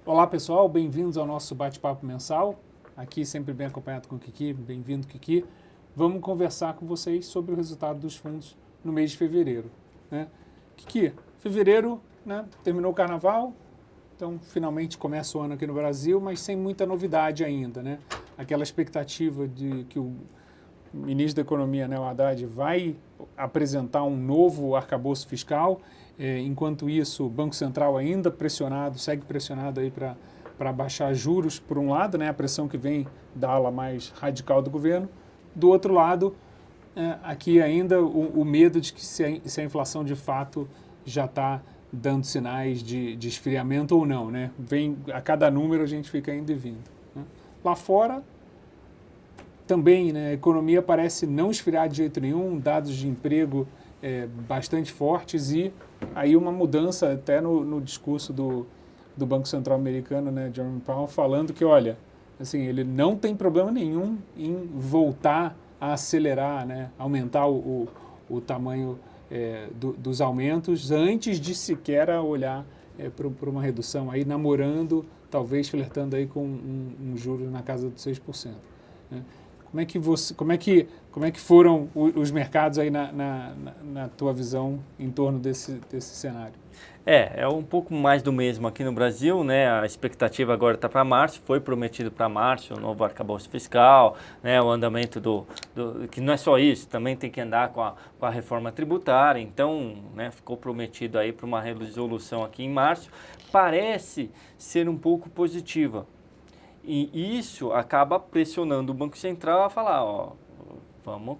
Olá pessoal, bem-vindos ao nosso bate-papo mensal, aqui sempre bem acompanhado com o Kiki, bem-vindo Kiki. Vamos conversar com vocês sobre o resultado dos fundos no mês de fevereiro. Né? Kiki, fevereiro, né, terminou o carnaval, então finalmente começa o ano aqui no Brasil, mas sem muita novidade ainda. Né? Aquela expectativa de que o ministro da Economia, né, o Haddad, vai apresentar um novo arcabouço fiscal. Enquanto isso, o Banco Central ainda pressionado, segue pressionado aí para baixar juros, por um lado, né, a pressão que vem da ala mais radical do governo. Do outro lado, aqui ainda o medo de que se a inflação de fato já está dando sinais de esfriamento ou não. Né? A cada número a gente fica indo e vindo. Né? Lá fora, também, né, a economia parece não esfriar de jeito nenhum, dados de emprego bastante fortes e aí uma mudança até no discurso do Banco Central americano, né, Jerome Powell, falando que, olha, assim, ele não tem problema nenhum em voltar a acelerar, né, aumentar o tamanho dos aumentos antes de sequer olhar para uma redução, aí namorando, talvez flertando aí com um juro na casa dos 6%. Né? Como é que foram os mercados aí na tua visão em torno desse cenário? É um pouco mais do mesmo aqui no Brasil, né? A expectativa agora está para março, foi prometido para março o novo arcabouço fiscal, né? O andamento que não é só isso, também tem que andar com a reforma tributária, então, né, ficou prometido aí para uma resolução aqui em março, parece ser um pouco positiva. E isso acaba pressionando o Banco Central a falar,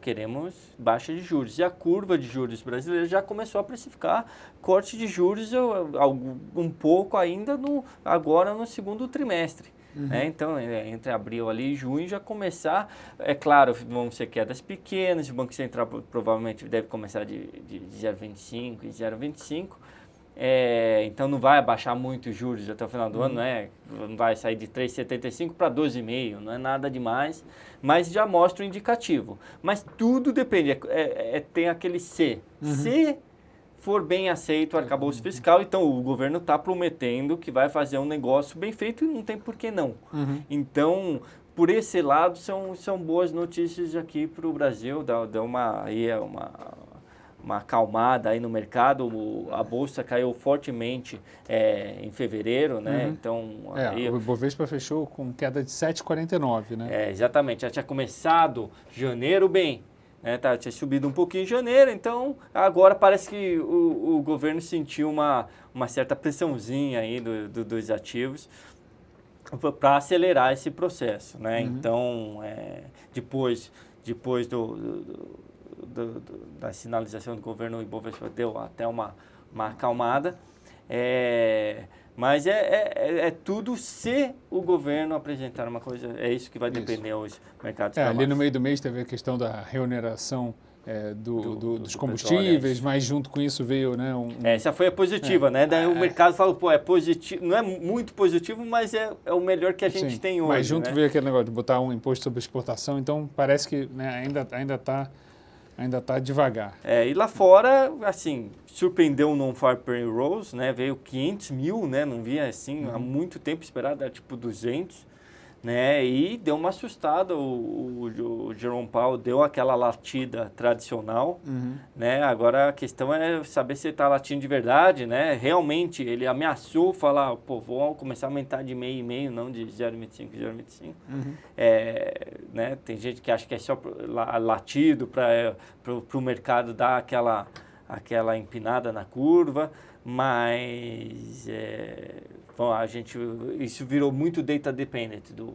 queremos baixa de juros. E a curva de juros brasileira já começou a precificar corte de juros um pouco ainda agora no segundo trimestre. Uhum. Né? Então, entre abril ali e junho já começar, é claro, vão ser quedas pequenas, o Banco Central provavelmente deve começar de 0,25 e 0,25. Então não vai abaixar muito os juros até o final do ano, né? Não vai sair de 3,75 para 12,5, não é nada demais, mas já mostra o indicativo. Mas tudo depende, tem aquele se. Uhum. Se for bem aceito o arcabouço fiscal, então o governo está prometendo que vai fazer um negócio bem feito e não tem por que não. Uhum. Então, por esse lado, são boas notícias aqui para o Brasil, dá uma acalmada aí no mercado, a bolsa caiu fortemente em fevereiro, né? Uhum. Então, o Ibovespa fechou com queda de 7,49, né? Exatamente, já tinha começado janeiro bem, né? Tinha subido um pouquinho em janeiro, então agora parece que o governo sentiu uma certa pressãozinha aí dos ativos para acelerar esse processo, né? Uhum. Então, depois da sinalização do governo, o Ibovespa deu até uma acalmada, mas tudo se o governo apresentar uma coisa, é isso que vai depender os mercados. Ali no meio do mês teve a questão da reoneração dos combustíveis, petróleo, mas junto com isso veio, né, essa foi a positiva, né? Daí o mercado falou, é positivo, não é muito positivo, mas é o melhor que a gente tem hoje. Mas junto, né? veio aquele negócio de botar um imposto sobre exportação, então parece que, né, ainda tá devagar. E lá fora, assim, surpreendeu o non-farm payrolls, né? Veio 500 mil, né? Não via assim há muito tempo esperado, era tipo 200, né? E deu uma assustada, o Jerome Powell deu aquela latida tradicional, né? Agora a questão é saber se ele está latindo de verdade, né? Realmente ele ameaçou falar, vou começar a aumentar de 0,5, não de 0,25, 0,25. Né? Tem gente que acha que é só latido para o mercado dar aquela empinada na curva, mas isso virou muito data dependent do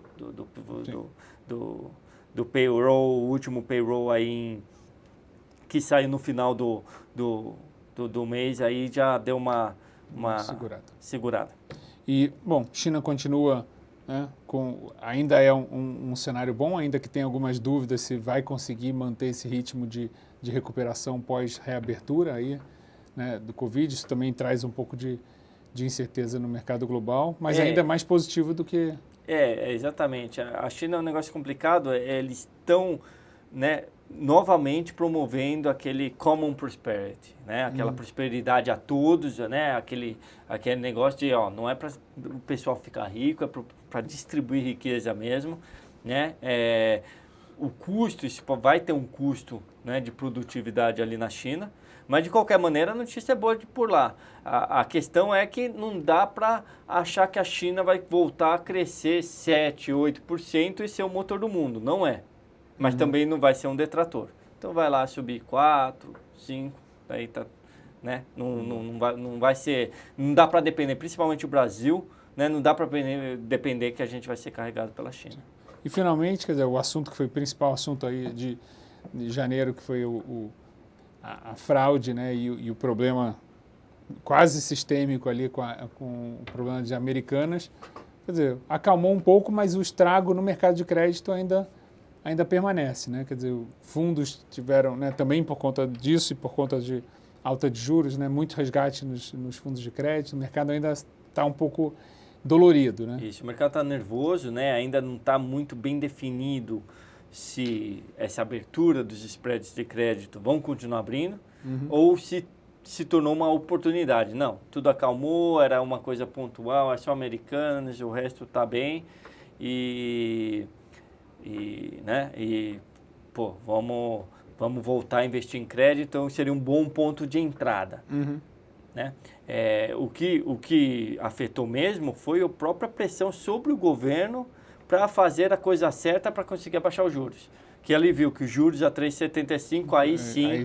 payroll, o último payroll aí que saiu no final do mês, aí já deu uma segurada. E, bom, China continua, né, ainda é um cenário bom, ainda que tenha algumas dúvidas se vai conseguir manter esse ritmo de recuperação pós-reabertura aí, né, do Covid. Isso também traz um pouco de incerteza no mercado global, mas ainda é mais positivo do que... Exatamente. A China é um negócio complicado, eles estão, né, novamente promovendo aquele common prosperity, né? Aquela prosperidade a todos, né? Aquele negócio de, não é para o pessoal ficar rico, é para distribuir riqueza mesmo, né? O custo, isso vai ter um custo, né, de produtividade ali na China, mas de qualquer maneira a notícia é boa de por lá. A questão é que não dá para achar que a China vai voltar a crescer 7, 8% e ser o motor do mundo, não é. Mas também não vai ser um detrator. Então vai lá subir 4, 5, aí tá, né? Não vai ser, não dá para depender, principalmente o Brasil, né? Não dá para depender que a gente vai ser carregado pela China. E finalmente, quer dizer, o assunto que foi o principal assunto aí de janeiro, que foi a fraude, né, e o problema quase sistêmico ali com o problema de Americanas, quer dizer, acalmou um pouco, mas o estrago no mercado de crédito ainda permanece, né? Quer dizer, fundos tiveram, né, também por conta disso e por conta de alta de juros, né, muito resgate nos fundos de crédito, o mercado ainda está um pouco dolorido, né? Isso, o mercado está nervoso, né? Ainda não está muito bem definido se essa abertura dos spreads de crédito vão continuar abrindo ou se tornou uma oportunidade. Não, tudo acalmou, era uma coisa pontual, é só Americanas, o resto está bem vamos voltar a investir em crédito, então seria um bom ponto de entrada. Né? O que afetou mesmo foi a própria pressão sobre o governo para fazer a coisa certa para conseguir abaixar os juros. Que ele viu que os juros a 3,75 aí sim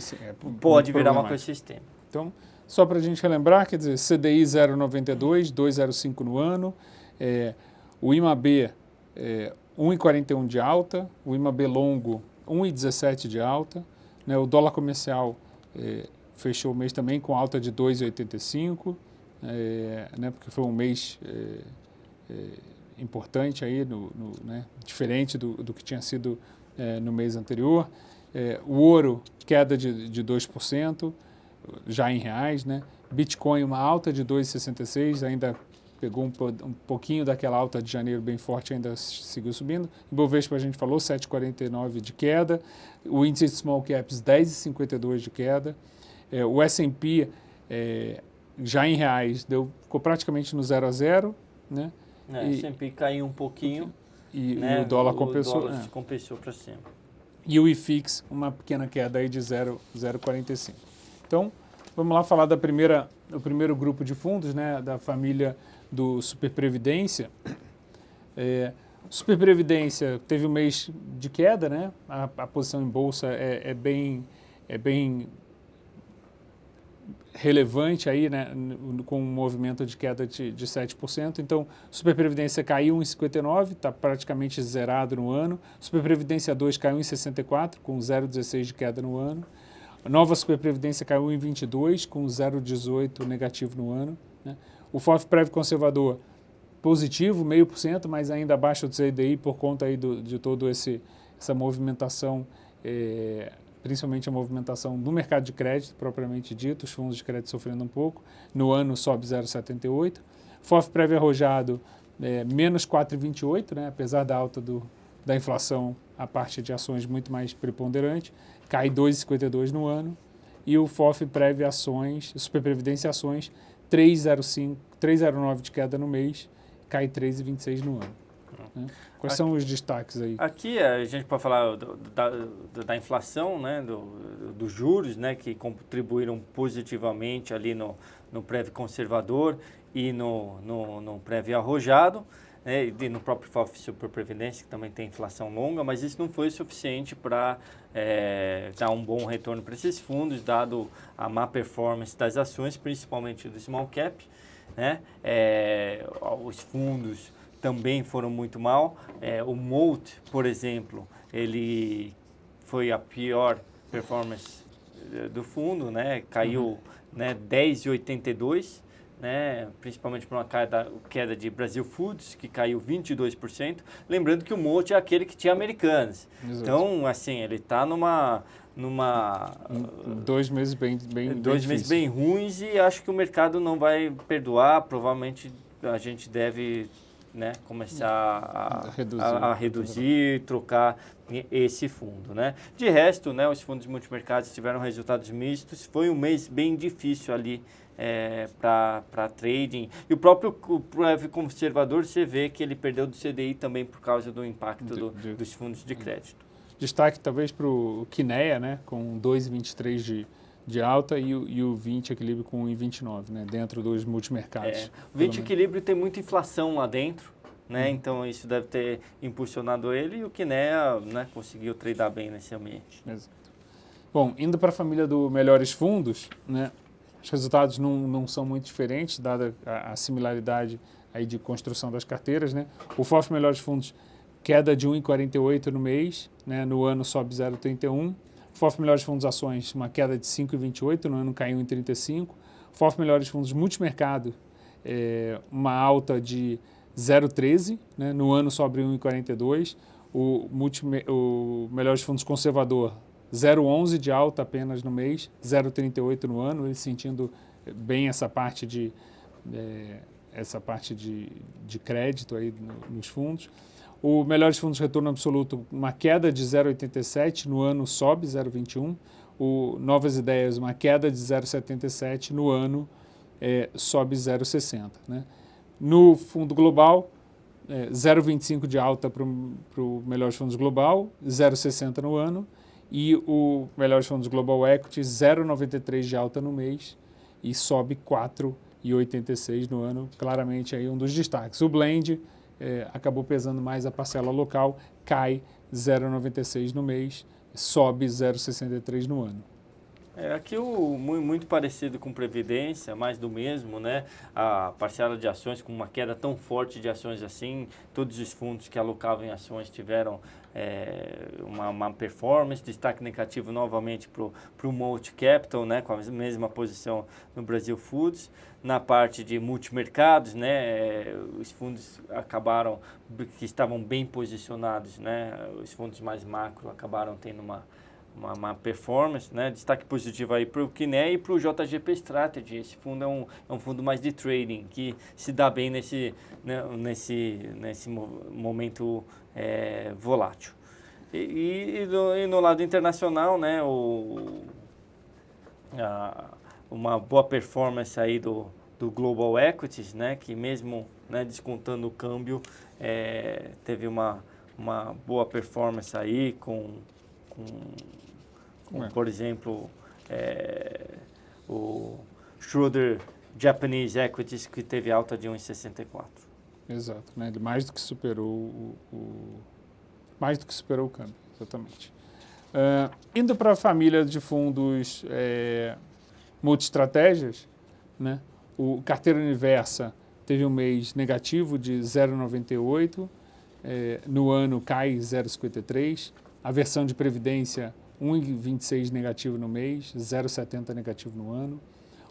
pode virar uma coisa sistêmica. Então, só para a gente relembrar, quer dizer, CDI 0,92, 2,05 no ano, o IMAB 1,41 de alta, o IMAB longo 1,17 de alta, né, o dólar comercial fechou o mês também com alta de 2,85, né, porque foi um mês importante aí, né, diferente do que tinha sido no mês anterior. O ouro, queda de 2%, já em reais, né? Bitcoin, uma alta de 2,66, ainda pegou um pouquinho daquela alta de janeiro bem forte, ainda seguiu subindo. Ibovespa, a gente falou, 7,49 de queda. O índice de small caps, 10,52 de queda. O S&P, já em reais, ficou praticamente no 0 a 0, né? O S&P caiu um pouquinho. E né? o dólar compensou. O dólar compensou para cima. E o IFIX, uma pequena queda aí de 0,45. Então, vamos lá falar do primeiro grupo de fundos, né, da família do Superprevidência. Superprevidência teve um mês de queda, né? A posição em bolsa é bem relevante aí, né, com um movimento de queda de 7%. Então, Superprevidência caiu em 59, está praticamente zerado no ano. Superprevidência 2 caiu em 64, com 0,16 de queda no ano. A Nova Superprevidência caiu em 22, com 0,18 negativo no ano, né? O FOF-Prev conservador positivo, 0,5%, mas ainda abaixo do CDI por conta aí de toda essa movimentação, principalmente a movimentação do mercado de crédito, propriamente dito, os fundos de crédito sofrendo um pouco. No ano sobe 0,78. FOF-Prev arrojado, menos 4,28, né? Apesar da alta da inflação, a parte de ações muito mais preponderante, cai 2,52 no ano. E o FOF-Prev ações, Superprevidência ações, 3,09 de queda no mês, cai 3,26 no ano. Né? Quais são os destaques aí? Aqui a gente pode falar da inflação, né, dos juros, né, que contribuíram positivamente ali no Prev conservador e no Prev arrojado, né, e no próprio FOF Superprevidência, que também tem inflação longa, mas isso não foi suficiente para dar um bom retorno para esses fundos, dado a má performance das ações, principalmente do small cap, né? Os fundos também foram muito mal. O MOLT, por exemplo, ele foi a pior performance do fundo, né? Caiu, né, 10,82, né? Principalmente por uma queda de Brasil Foods, que caiu 22%. Lembrando que o MOLT é aquele que tinha Americanas. Exato. Então, assim, ele está numa 2 meses bem meses bem ruins, e acho que o mercado não vai perdoar. Provavelmente a gente deve, né, começar a reduzir, trocar esse fundo, né? De resto, né, os fundos multimercados tiveram resultados mistos. Foi um mês bem difícil ali para trading. E o próprio conservador, você vê que ele perdeu do CDI também por causa do impacto dos fundos de crédito. Destaque talvez para o Kinea, né, com 2,23 de alta e o 20 equilíbrio com 1,29, né, dentro dos multimercados. O 20 equilíbrio tem muita inflação lá dentro, né, então isso deve ter impulsionado ele, e o Kinea, né, conseguiu tradar bem nesse ambiente. Exato. Bom, indo para a família do melhores fundos, né, os resultados não são muito diferentes, dada a similaridade aí de construção das carteiras, né. O FOF Melhores Fundos, queda de 1,48 no mês, né, no ano sobe 0,31. FOF Melhores Fundos Ações, uma queda de 5,28, no ano caiu em 35. FOF Melhores Fundos Multimercado, uma alta de 0,13, né, no ano sobe 1,42. O Melhores Fundos Conservador, 0,11 de alta apenas no mês, 0,38 no ano, ele sentindo bem essa parte de crédito aí nos fundos. O Melhores Fundos Retorno Absoluto, uma queda de 0,87, no ano sobe 0,21. O Novas Ideias, uma queda de 0,77, no ano sobe 0,60. Né? No Fundo Global, 0,25 de alta para o Melhores Fundos Global, 0,60 no ano. E o Melhores Fundos Global Equity, 0,93 de alta no mês e sobe 4,86 no ano. Claramente aí um dos destaques. O Blend acabou pesando mais a parcela local, cai 0,96 no mês, sobe 0,63 no ano. Aqui muito parecido com Previdência, mais do mesmo, né? A parcela de ações com uma queda tão forte de ações assim, todos os fundos que alocavam em ações tiveram uma performance, destaque negativo novamente para o Multi Capital, né? Com a mesma posição no Brasil Foods. Na parte de multimercados, né? Os fundos acabaram, que estavam bem posicionados, né? Os fundos mais macro acabaram tendo uma performance, né? Destaque positivo aí para o Kinea e para o JGP Strategy. Esse fundo é um fundo mais de trading, que se dá bem nesse momento volátil. E no lado internacional, né? Uma boa performance aí do Global Equities, né? Que mesmo, né, descontando o câmbio, teve uma boa performance aí com por exemplo, o Schroeder Japanese Equities, que teve alta de 1,64. Exato, né? Ele mais do que superou o câmbio, exatamente. Indo para a família de fundos multiestratégias, né? O Carteira Universa teve um mês negativo de 0,98, no ano cai 0,53. A versão de Previdência, 1,26 negativo no mês, 0,70 negativo no ano.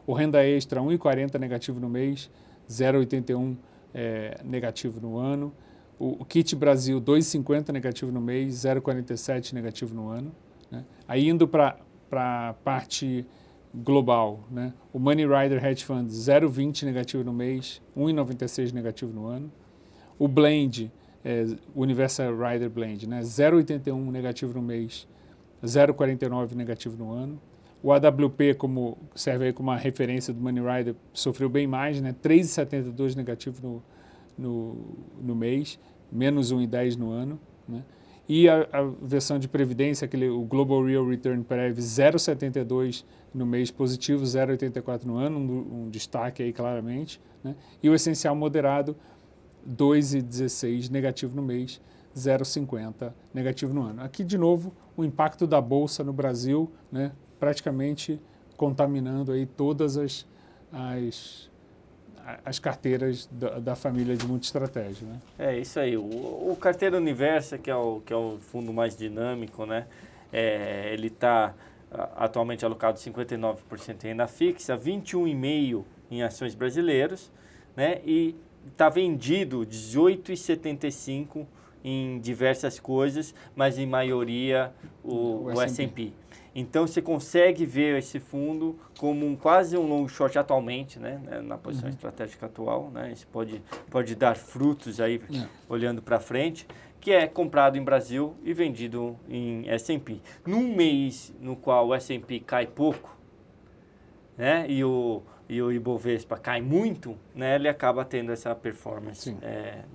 O Renda Extra, 1,40 negativo no mês, 0,81 negativo no ano. O Kit Brasil, 2,50 negativo no mês, 0,47 negativo no ano. Né? Aí indo para a parte global, né? O Money Rider Hedge Fund, 0,20 negativo no mês, 1,96 negativo no ano. O Blend, Universal Rider Blend, né? 0,81 negativo no mês, 0,49 negativo no ano. O AWP, como serve aí como uma referência do Money Rider, sofreu bem mais, né? 3,72 negativo no mês, menos 1,10 no ano. Né? E a versão de Previdência, o Global Real Return Prev, 0,72 no mês positivo, 0,84 no ano, um destaque aí claramente. Né? E o Essencial Moderado, 2,16 negativo no mês, 0,50 negativo no ano. Aqui, de novo, o impacto da Bolsa no Brasil, né, praticamente contaminando aí todas as carteiras da família de multiestratégia. Né? É isso aí. O Carteira Universa, que é o fundo mais dinâmico, né, ele está atualmente alocado 59% em renda fixa, 21,5% em ações brasileiras, né, e está vendido 18,75 em diversas coisas, mas em maioria o S&P. Então, você consegue ver esse fundo como quase um long short atualmente, né? Na posição estratégica atual, né? Isso pode dar frutos aí, olhando para frente, que é comprado em Brasil e vendido em S&P. Num mês no qual o S&P cai pouco, né? E o Ibovespa cai muito, né? Ele acaba tendo essa performance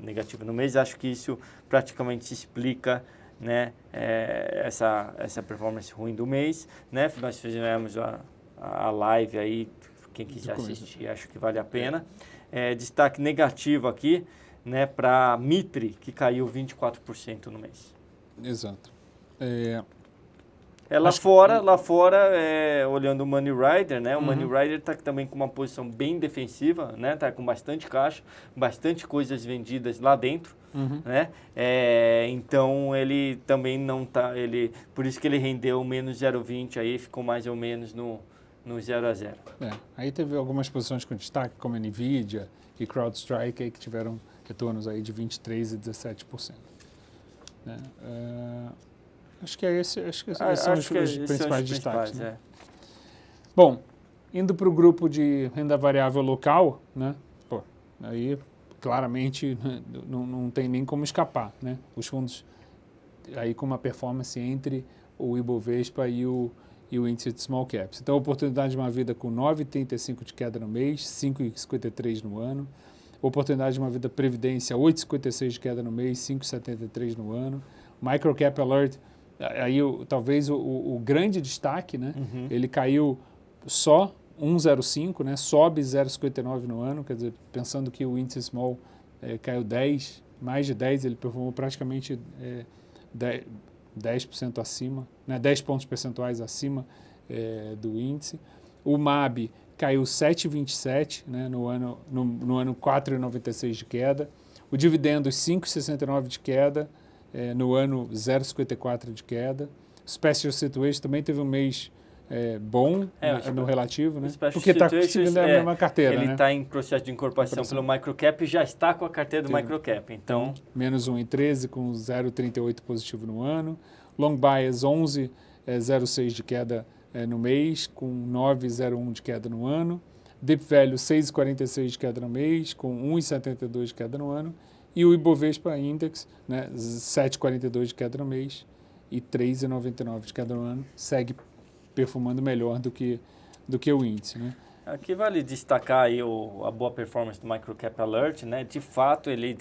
negativa no mês. Acho que isso praticamente se explica, né? Essa performance ruim do mês, né? Nós fizemos a live aí, quem quiser assistir, acho que vale a pena. Destaque negativo aqui, né? Para Mitre, que caiu 24% no mês. Exato. Lá fora, olhando o Money Rider, né? O Money Rider está também com uma posição bem defensiva, né? Está com bastante caixa, bastante coisas vendidas lá dentro, né? Então, ele também não está... Por isso que ele rendeu menos 0,20 aí, ficou mais ou menos no 0 a 0. Aí teve algumas posições com destaque, como a NVIDIA e CrowdStrike, aí, que tiveram retornos aí de 23% e 17%. Né? Acho que esses são os principais destaques. Né? Bom, indo para o grupo de renda variável local, né? Aí claramente não tem nem como escapar. Né? Os fundos aí com uma performance entre o Ibovespa e o índice de small caps. Então, a oportunidade de uma vida com 9,35 de queda no mês, 5,53 no ano. Oportunidade de uma vida previdência, 8,56 de queda no mês, 5,73 no ano. Microcap Alert, aí talvez o grande destaque, né? Ele caiu só 1,05, né? Sobe 0,59 no ano, quer dizer, pensando que o índice small caiu 10, mais de 10, ele performou praticamente 10% acima, né? 10 pontos percentuais acima do índice. O MAB caiu 7,27, né? no ano 4,96 de queda. O dividendos 5,69 de queda, no ano 0,54 de queda. Special Situation também teve um mês bom no relativo, né? Porque está seguindo a mesma carteira. Ele está em processo de incorporação pelo Microcap e já está com a carteira do Microcap. Então, menos 1,13 com 0,38 positivo no ano. Long Bias 11,06 de queda no mês, com 9,01 de queda no ano. Deep Value 6,46 de queda no mês, com 1,72 de queda no ano. E o Ibovespa Index, né, 7,42 de queda no mês e 3,99 de queda no ano, segue performando melhor do que o índice. Né? Aqui vale destacar aí a boa performance do Microcap Alert, né? De fato, ele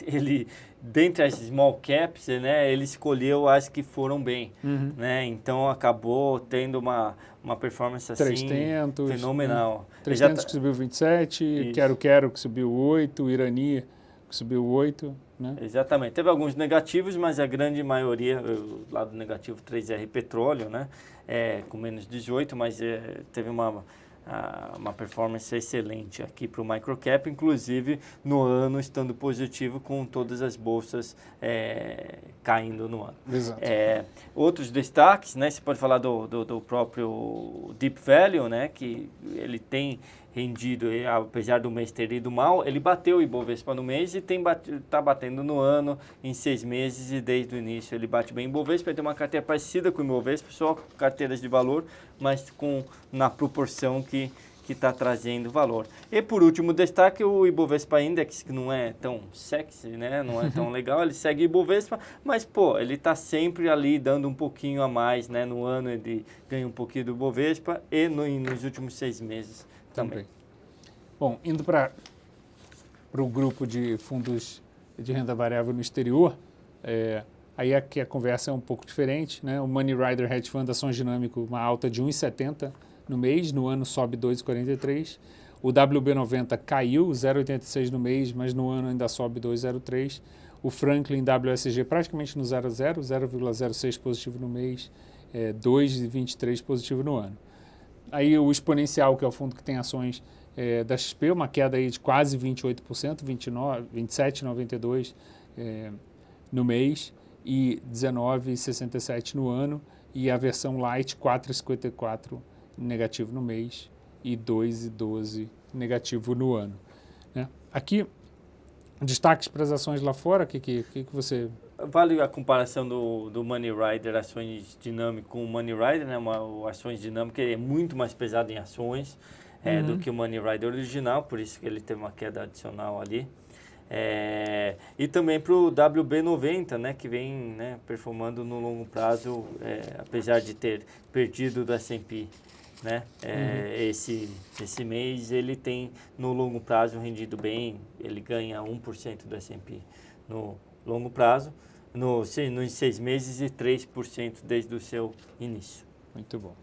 dentre as small caps, né, ele escolheu as que foram bem, né? Então acabou tendo uma performance assim 300, fenomenal. Né? 300 que subiu 27, Quero que subiu 8, Irani que subiu 8, né? Exatamente. Teve alguns negativos, mas a grande maioria, o lado negativo 3R Petróleo, né? Com menos 18, mas teve uma performance excelente aqui para o Microcap, inclusive no ano estando positivo com todas as bolsas caindo no ano. Exato. Outros destaques, né? Você pode falar do próprio Deep Value, né? Que ele tem rendido, apesar do mês ter ido mal, ele bateu o Ibovespa no mês e está batendo no ano, em 6 meses, e desde o início ele bate bem. O Ibovespa tem uma carteira parecida com o Ibovespa, só carteiras de valor, mas na proporção que está trazendo valor. E por último, destaque o Ibovespa Index, que não é tão sexy, né? Não é tão legal, ele segue o Ibovespa, mas ele está sempre ali dando um pouquinho a mais, né? No ano ele ganha um pouquinho do Ibovespa e nos últimos 6 meses também. Bom, indo para o grupo de fundos de renda variável no exterior, aí aqui a conversa é um pouco diferente, né? O Money Rider Hedge Fund Ações Dinâmico, uma alta de 1,70 no mês, no ano sobe 2,43. O WB90 caiu 0,86 no mês, mas no ano ainda sobe 2,03. O Franklin WSG praticamente no 0 a 0, 0,06 positivo no mês, 2,23 positivo no ano. Aí o Exponencial, que é o fundo que tem ações da XP, uma queda aí de quase 28%, 27,92 no mês e 19,67 no ano. E a versão Light, 4,54 negativo no mês e 2,12 negativo no ano. Né? Aqui, destaques para as ações lá fora, que você... vale a comparação do Money Rider, ações dinâmicas com o Money Rider, né? Ações dinâmicas é muito mais pesado em ações do que o Money Rider original, por isso que ele teve uma queda adicional ali. E também para o WB90, né, que vem, né, performando no longo prazo, apesar de ter perdido do S&P, né, esse mês ele tem no longo prazo rendido bem, ele ganha 1% do S&P no longo prazo, nos 6 meses e 3% desde o seu início. Muito bom.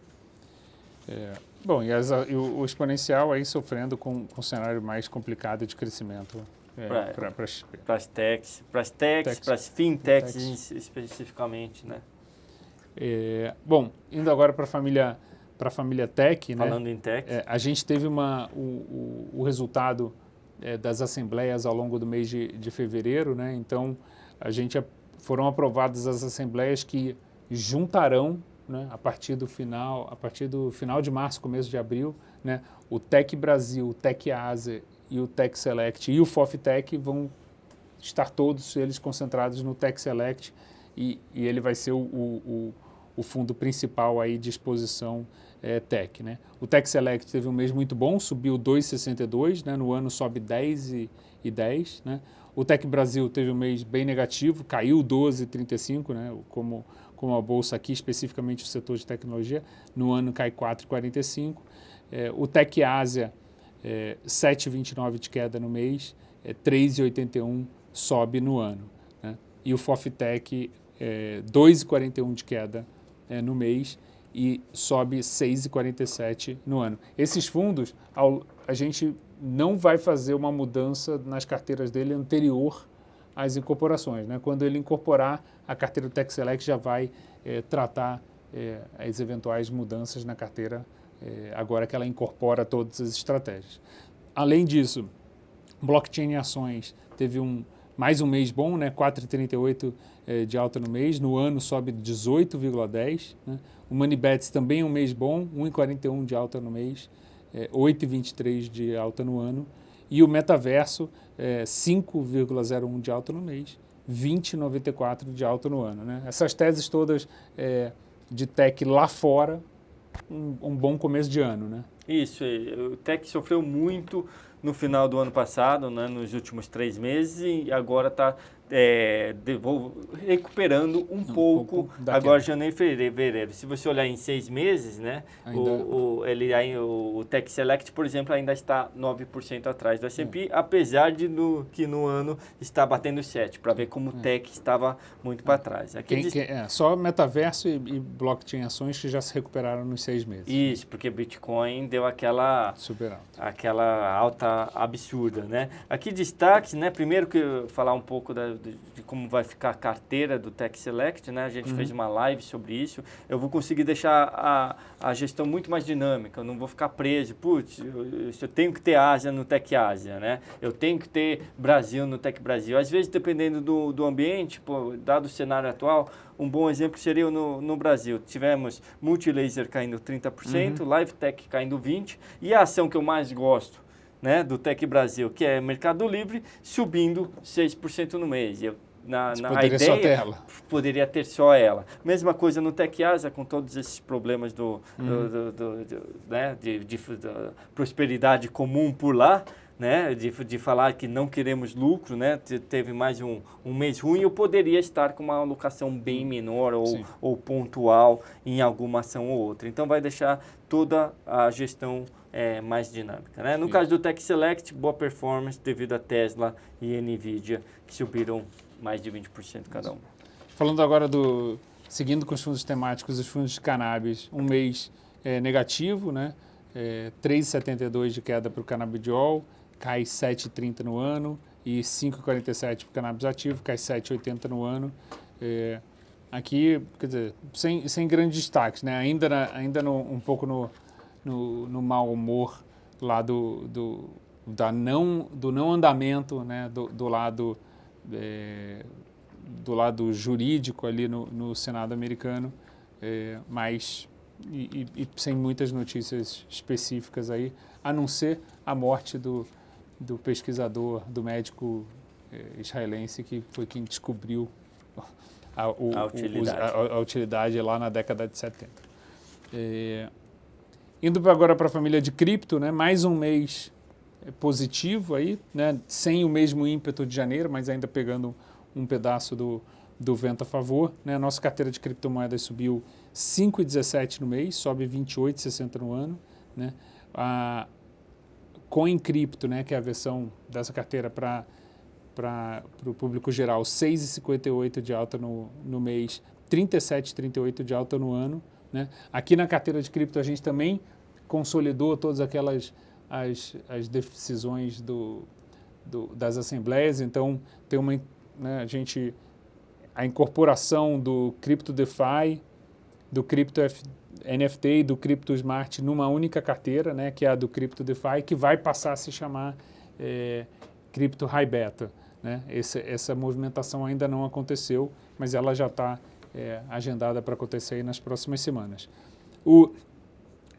Bom, e o exponencial aí sofrendo com um cenário mais complicado de crescimento. Para as techs, para as fintechs especificamente, né? Bom, indo agora para a família tech, falando né? Em tech, a gente teve o resultado das assembleias ao longo do mês de fevereiro, né? Então, foram aprovadas as assembleias que juntarão, né, a partir do final de março, começo de abril, né, o Tech Brasil, o Tech Ásia e o Tech Select e o FOFTech vão estar todos eles concentrados no Tech Select e ele vai ser o fundo principal aí de exposição Tech, né? O Tech Select teve um mês muito bom, subiu 2,62, né, no ano sobe 10,10, né? O Tech Brasil teve um mês bem negativo, caiu 12,35, né, como a bolsa aqui, especificamente o setor de tecnologia, no ano cai 4,45. O Tech Ásia, 7,29 de queda no mês, 3,81 sobe no ano, né? E o FOFTech, 2,41 de queda no mês e sobe 6,47 no ano. Esses fundos, a gente não vai fazer uma mudança nas carteiras dele anterior às incorporações, né? Quando ele incorporar, a carteira do Tech Select já vai tratar as eventuais mudanças na carteira agora que ela incorpora todas as estratégias. Além disso, blockchain em ações teve mais um mês bom, né? 4,38 de alta no mês, no ano sobe 18,10. Né? O MoneyBets também é um mês bom, 1,41 de alta no mês, 8,23 de alta no ano. E o Metaverso, 5,01 de alta no mês, 20,94 de alta no ano. Né? Essas teses todas de tech lá fora, um bom começo de ano, né? Isso, o tech sofreu muito no final do ano passado, né, nos últimos 3 meses, e agora está recuperando um pouco agora janeiro e fevereiro. Se você olhar em 6 meses, né, o Tech Select, por exemplo, ainda está 9% atrás do S&P, apesar de que no ano está batendo 7%, para ver como o Tech estava muito para trás. Só metaverso e blockchain ações que já se recuperaram nos 6 meses. Isso, porque Bitcoin deu aquela alta absurda, né? Aqui destaques, né? Primeiro que eu falar um pouco de como vai ficar a carteira do Tech Select, né? A gente fez uma live sobre isso. Eu vou conseguir deixar a gestão muito mais dinâmica. Eu não vou ficar preso. Putz, eu tenho que ter Ásia no Tech Ásia, né? Eu tenho que ter Brasil no Tech Brasil. Às vezes, dependendo do ambiente, dado o cenário atual, um bom exemplo seria no Brasil. Tivemos Multilaser caindo 30%, LiveTech caindo 20%, e a ação que eu mais gosto, né, do Tech Brasil, que é Mercado Livre, subindo 6% no mês. A ideia poderia ter só ela. Mesma coisa no Tech Asia, com todos esses problemas da prosperidade comum por lá, né, de falar que não queremos lucro, né, teve mais um mês ruim, eu poderia estar com uma alocação bem menor ou pontual em alguma ação ou outra. Então, vai deixar toda a gestão mais dinâmica, né? No caso do Tech Select, boa performance devido a Tesla e NVIDIA, que subiram mais de 20% cada um. Falando agora seguindo com os fundos temáticos, os fundos de cannabis, um mês negativo, né? 3,72 de queda para o canabidiol, cai 7,30 no ano, e 5,47 para o cannabis ativo, cai 7,80 no ano. Aqui, quer dizer, sem grandes destaques, né? Ainda um pouco no mau humor lá do não andamento, né? do lado jurídico ali no Senado americano, mas sem muitas notícias específicas aí, a não ser a morte do pesquisador, do médico israelense, que foi quem descobriu a utilidade lá na década de 70. Indo agora para a família de cripto, né, mais um mês positivo aí, né, sem o mesmo ímpeto de janeiro, mas ainda pegando um pedaço do vento a favor. Né, a nossa carteira de criptomoedas subiu 5,17 no mês, sobe 28,60 no ano. Né, a CoinCrypto, né, que é a versão dessa carteira para o público geral, 6,58 de alta no mês, 37,38 de alta no ano. Né. Aqui na carteira de cripto a gente também consolidou todas aquelas as decisões das assembleias, então tem uma, né, a incorporação do Crypto DeFi, do Crypto NFT e do Crypto Smart numa única carteira, né, que é a do Crypto DeFi, que vai passar a se chamar Crypto High Beta. Né? Essa movimentação ainda não aconteceu, mas ela já está agendada para acontecer aí nas próximas semanas.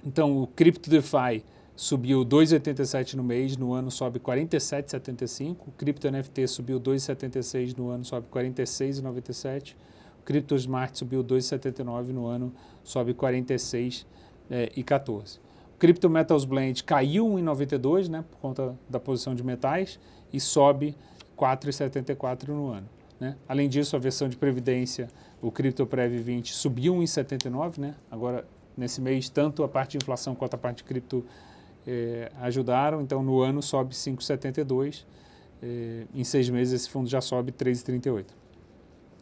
Então, o Crypto DeFi subiu 2,87 no mês, no ano sobe 47,75. O Crypto NFT subiu 2,76 no ano, sobe 46,97. O Crypto Smart subiu 2,79 no ano, sobe 46,14. O Crypto Metals Blend caiu 1,92, né, por conta da posição de metais, e sobe 4,74 no ano. Né? Além disso, a versão de previdência, o Crypto Prev 20, subiu 1,79, né? Agora, nesse mês, tanto a parte de inflação quanto a parte de cripto ajudaram, então no ano sobe 5,72, em 6 meses esse fundo já sobe 3,38.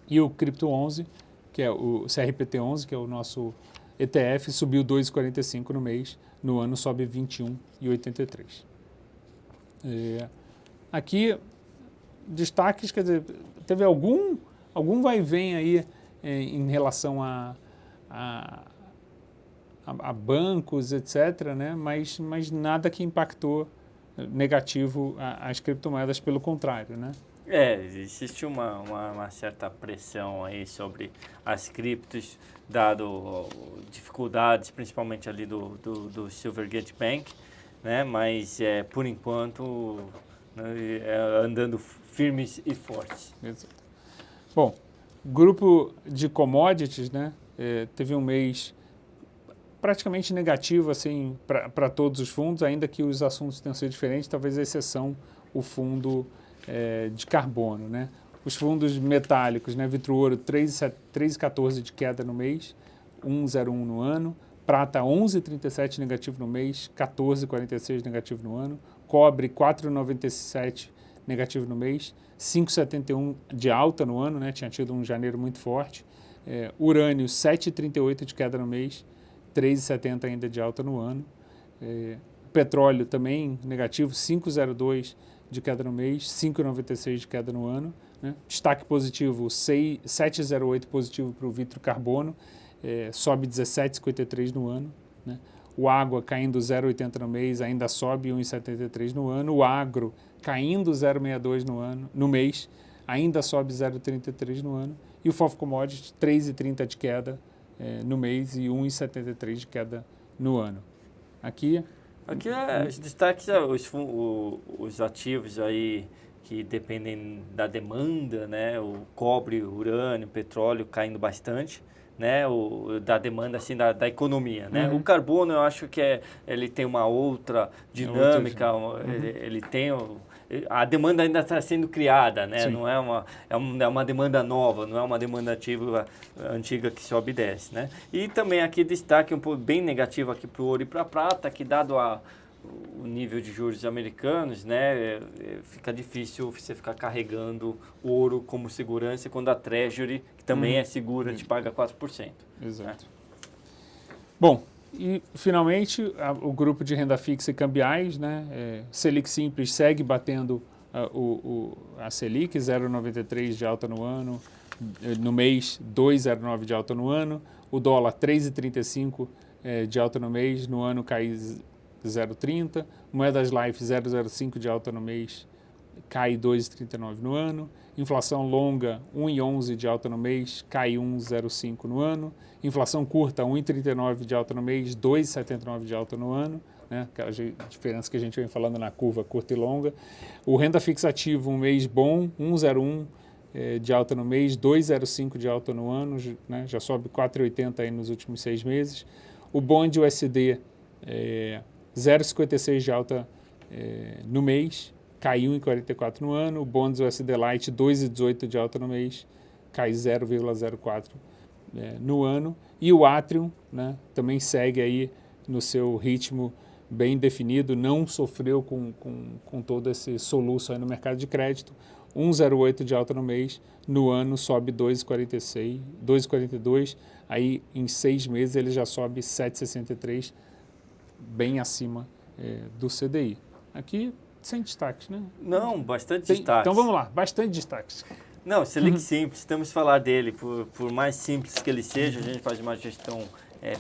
E o Crypto 11, que é o CRPT 11, que é o nosso ETF, subiu 2,45 no mês, no ano sobe 21,83. Aqui, destaques, quer dizer, teve algum vai e vem aí em relação a bancos, etc., né? mas nada que impactou negativo as criptomoedas, pelo contrário. Né? Existe uma certa pressão aí sobre as criptos, dado dificuldades, principalmente ali do Silvergate Bank, né? Mas por enquanto, né, andando firmes e fortes. Exato. Bom, grupo de commodities, né? Teve um mês praticamente negativo assim, para todos os fundos, ainda que os assuntos tenham sido diferentes, talvez a exceção o fundo de carbono. Né? Os fundos metálicos, né? Vitro Ouro 3,14 de queda no mês, 1,01 no ano, prata 11,37 negativo no mês, 14,46 negativo no ano, cobre 4,97 negativo no mês, 5,71 de alta no ano, né? Tinha tido um janeiro muito forte, urânio 7,38 de queda no mês, 3,70 ainda de alta no ano. Petróleo também negativo, 5,02 de queda no mês, 5,96 de queda no ano. Né? Destaque positivo, 7,08 positivo para o Vitro Carbono, sobe 17,53 no ano. Né? O água caindo 0,80 no mês, ainda sobe 1,73 no ano. O agro caindo 0,62 no mês, ainda sobe 0,33 no ano. E o FOF Commodities 3,30 de queda no mês e 1,73 de queda no ano. Aqui os destaques, os ativos aí que dependem da demanda, né? O cobre, o urânio, o petróleo caindo bastante, né? Da demanda assim da economia, né? O carbono, eu acho que ele tem uma outra dinâmica, ele tem a demanda ainda está sendo criada, né? Sim. Não é uma demanda nova, não é uma demanda antiga que sobe e desce, né? E também aqui destaque um pouco bem negativo aqui para o ouro e para a prata, que dado o nível de juros americanos, né? Fica difícil você ficar carregando ouro como segurança quando a Treasury, que também é segura, te paga 4%. Exato. Né? Bom, e, finalmente, o grupo de renda fixa e cambiais, né? Selic Simples segue batendo a Selic, 0,93 de alta no ano, no mês 2,09 de alta no ano, o dólar 3,35 de alta no mês, no ano cai 0,30, moedas Life 0,05 de alta no mês, cai 2,39 no ano, inflação longa 1,11 de alta no mês, cai 1,05 no ano, inflação curta 1,39 de alta no mês, 2,79 de alta no ano, né? Aquela diferença que a gente vem falando na curva curta e longa. O renda fixa ativo, um mês bom, 1,01 de alta no mês, 2,05 de alta no ano, né? Já sobe 4,80 aí nos últimos 6 meses. O Bond USD, 0,56 de alta no mês, caiu em 44 no ano. O Bonds USD Lite, 2,18 de alta no mês, cai 0,04 no ano. E o Atrium, né, também segue aí no seu ritmo bem definido, não sofreu com todo esse soluço aí no mercado de crédito. 1,08 de alta no mês, no ano sobe 2,46, 2,42, aí em 6 meses ele já sobe 7,63, bem acima do CDI. Aqui sem destaques, né? Não, bastante destaques. Então vamos lá, bastante destaques. Não, Selic simples, temos que falar dele, por mais simples que ele seja, a gente faz uma gestão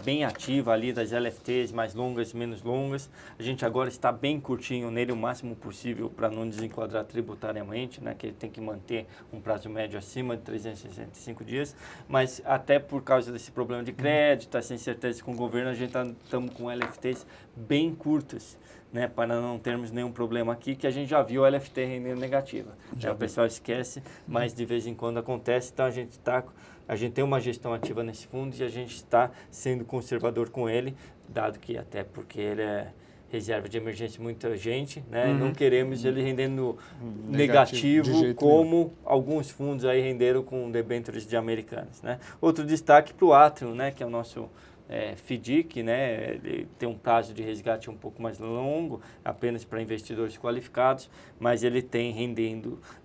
bem ativa ali das LFTs, mais longas, menos longas. A gente agora está bem curtinho nele o máximo possível para não desenquadrar tributariamente, né, que ele tem que manter um prazo médio acima de 365 dias, mas até por causa desse problema de crédito, tá sem certeza com o governo, a gente estamos com LFTs bem curtas, né, para não termos nenhum problema aqui, que a gente já viu a LFT rendendo negativa. O pessoal esquece, mas de vez em quando acontece, então a gente tem uma gestão ativa nesse fundo e a gente está sendo conservador com ele, dado que até porque ele é reserva de emergência muita gente, né? Não queremos ele rendendo negativo como alguns fundos aí renderam com debêntures de Americanas, né? Outro destaque para o Atrium, né, que é o nosso FDIC, né, ele tem um prazo de resgate um pouco mais longo, apenas para investidores qualificados, mas ele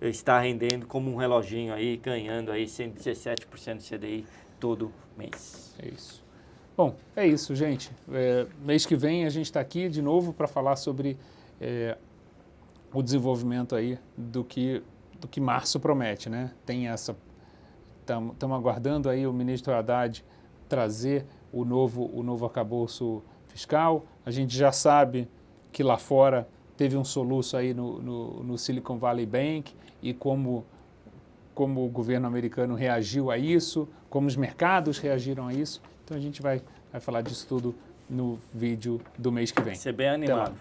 está rendendo como um reloginho aí, ganhando aí 117% do CDI todo mês. É isso. Bom, é isso, gente. Mês que vem a gente está aqui de novo para falar sobre o desenvolvimento aí do que março promete, né? Estamos aguardando aí o ministro Haddad trazer o novo arcabouço fiscal. A gente já sabe que lá fora teve um soluço aí no Silicon Valley Bank e como o governo americano reagiu a isso, como os mercados reagiram a isso. Então a gente vai falar disso tudo no vídeo do mês que vem. Ser bem animado.